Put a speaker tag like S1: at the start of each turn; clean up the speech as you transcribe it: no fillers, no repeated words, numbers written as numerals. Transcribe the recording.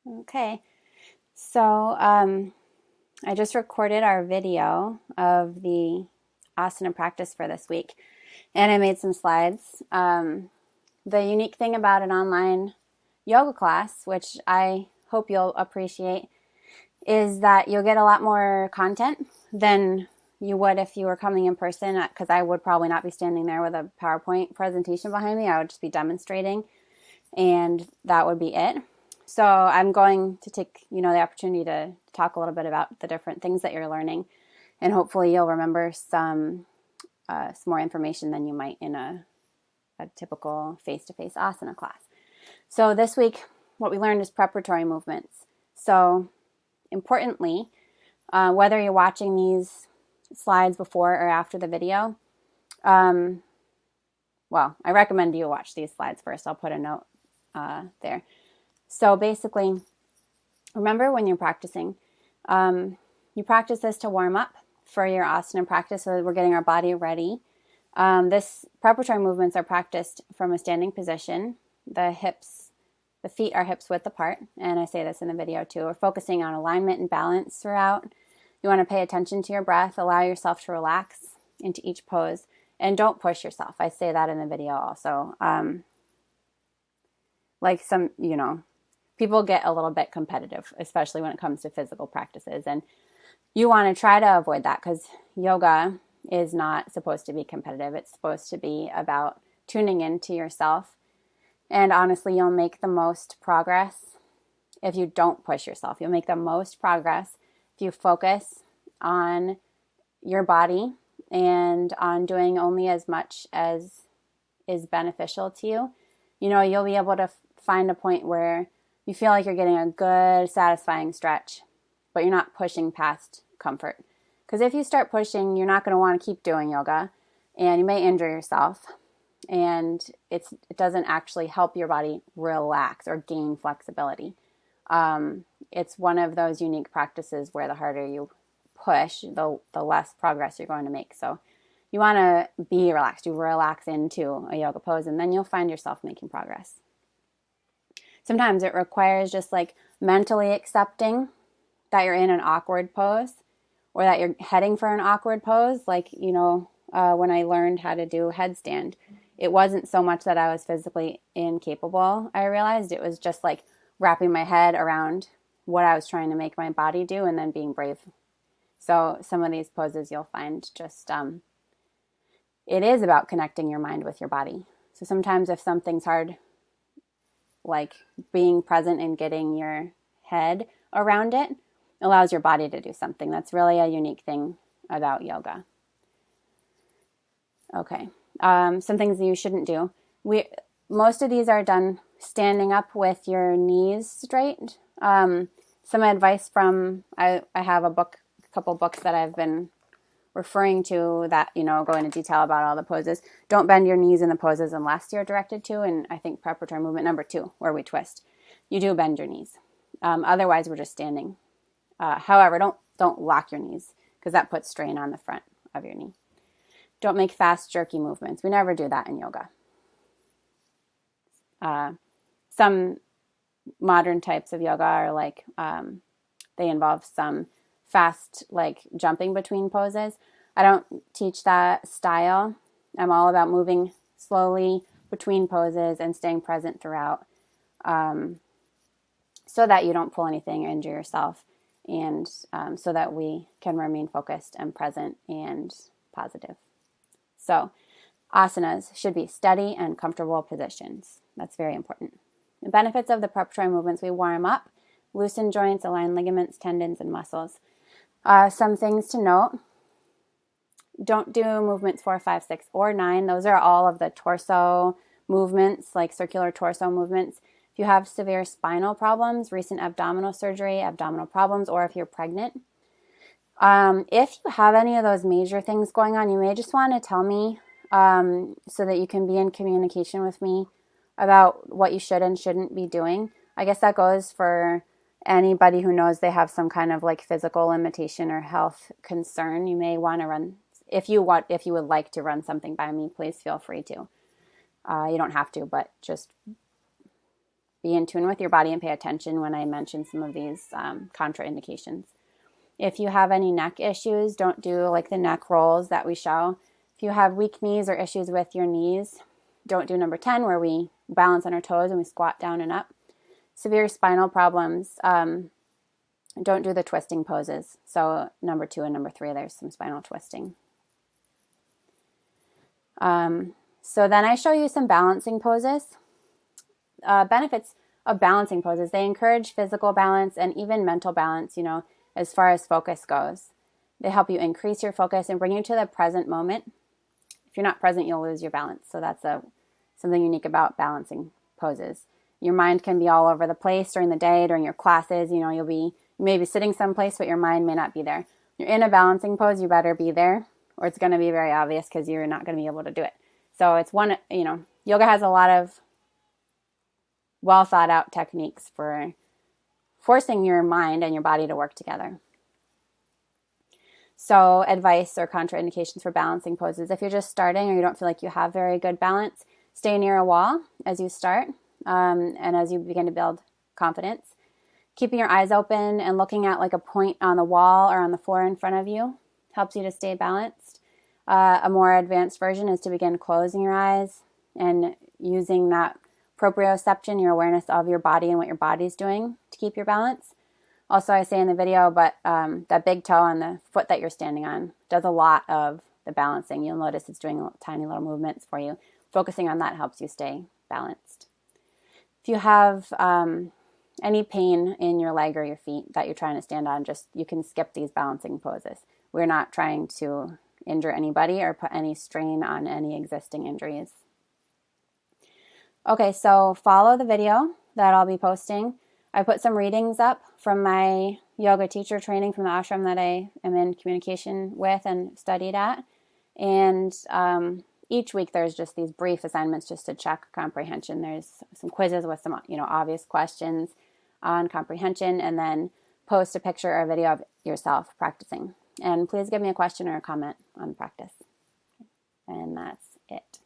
S1: Okay, so I just recorded our video of the asana practice for this week, and I made some slides. The unique thing about an online yoga class, which I hope you'll appreciate, is that you'll get a lot more content than you would if you were coming in person, because I would probably not be standing there with a PowerPoint presentation behind me. I would just be demonstrating, and that would be it. So I'm going to take, the opportunity to talk a little bit about the different things that you're learning, and hopefully you'll remember some more information than you might in a typical face-to-face asana class. So this week, what we learned is preparatory movements. So importantly, whether you're watching these slides before or after the video, I recommend you watch these slides first. I'll put a note there. So basically, remember when you're practicing, you practice this to warm up for your asana practice, so that we're getting our body ready. This preparatory movements are practiced from a standing position. The feet are hips width apart, and I say this in the video too. We're focusing on alignment and balance throughout. You want to pay attention to your breath, allow yourself to relax into each pose, and don't push yourself. I say that in the video also. People get a little bit competitive, especially when it comes to physical practices, and you want to try to avoid that, because yoga is not supposed to be competitive. It's supposed to be about tuning into yourself. And honestly, you'll make the most progress if you don't push yourself. You'll make the most progress if you focus on your body and on doing only as much as is beneficial to you. You'll be able to find a point where you feel like you're getting a good, satisfying stretch, but you're not pushing past comfort. Because if you start pushing, you're not going to want to keep doing yoga, and you may injure yourself, and it doesn't actually help your body relax or gain flexibility. It's one of those unique practices where the harder you push, the less progress you're going to make. So you want to be relaxed. You relax into a yoga pose, and then you'll find yourself making progress. Sometimes it requires just like mentally accepting that you're in an awkward pose, or that you're heading for an awkward pose. Like, when I learned how to do headstand, it wasn't so much that I was physically incapable. I realized it was just like wrapping my head around what I was trying to make my body do, and then being brave. So some of these poses you'll find just, it is about connecting your mind with your body. So sometimes if something's hard, like being present and getting your head around it allows your body to do something. That's really a unique thing about yoga. Okay, some things that you shouldn't do. Most of these are done standing up with your knees straight. Some advice from, I have a couple books that I've been referring to that, go into detail about all the poses. Don't bend your knees in the poses unless you're directed to, and I think preparatory movement number 2, where we twist, you do bend your knees. Otherwise, we're just standing. However, don't lock your knees, because that puts strain on the front of your knee. Don't make fast, jerky movements. We never do that in yoga. Some modern types of yoga are like, they involve some fast, like jumping between poses. I don't teach that style. I'm all about moving slowly between poses and staying present throughout, so that you don't pull anything or injure yourself, and so that we can remain focused and present and positive. So asanas should be steady and comfortable positions. That's very important. The benefits of the preparatory movements: we warm up, loosen joints, align ligaments, tendons, and muscles. Some things to note: don't do movements 4, 5, 6, or 9. Those are all of the torso movements, like circular torso movements. If you have severe spinal problems, recent abdominal surgery, abdominal problems, or if you're pregnant, if you have any of those major things going on, you may just want to tell me, so that you can be in communication with me about what you should and shouldn't be doing. I guess that goes for anybody who knows they have some kind of like physical limitation or health concern. You may want to run, if you would like to run something by me, please feel free to. You don't have to, but just be in tune with your body and pay attention when I mention some of these contraindications. If you have any neck issues, don't do like the neck rolls that we show. If you have weak knees or issues with your knees, don't do number 10 where we balance on our toes and we squat down and up. Severe spinal problems, don't do the twisting poses. So number 2 and number 3, there's some spinal twisting. So then I show you some balancing poses. Benefits of balancing poses, they encourage physical balance and even mental balance, as far as focus goes. They help you increase your focus and bring you to the present moment. If you're not present, you'll lose your balance. So that's something unique about balancing poses. Your mind can be all over the place during the day, during your classes. You may be sitting someplace, but your mind may not be there. You're in a balancing pose, you better be there, or it's going to be very obvious because you're not going to be able to do it. So it's yoga has a lot of well thought out techniques for forcing your mind and your body to work together. So advice or contraindications for balancing poses. If you're just starting or you don't feel like you have very good balance, stay near a wall as you start and as you begin to build confidence. Keeping your eyes open and looking at like a point on the wall or on the floor in front of you helps you to stay balanced. A more advanced version is to begin closing your eyes and using that proprioception, your awareness of your body and what your body's doing to keep your balance. Also, I say in the video, but that big toe on the foot that you're standing on does a lot of the balancing. You'll notice it's doing tiny little movements for you. Focusing on that helps you stay balanced. If you have any pain in your leg or your feet that you're trying to stand on, you can skip these balancing poses. We're not trying to injure anybody or put any strain on any existing injuries. Okay, so follow the video that I'll be posting. I put some readings up from my yoga teacher training from the ashram that I am in communication with and studied at. And each week there's just these brief assignments just to check comprehension. There's some quizzes with some obvious questions on comprehension, and then post a picture or a video of yourself practicing. And please give me a question or a comment on practice. And that's it.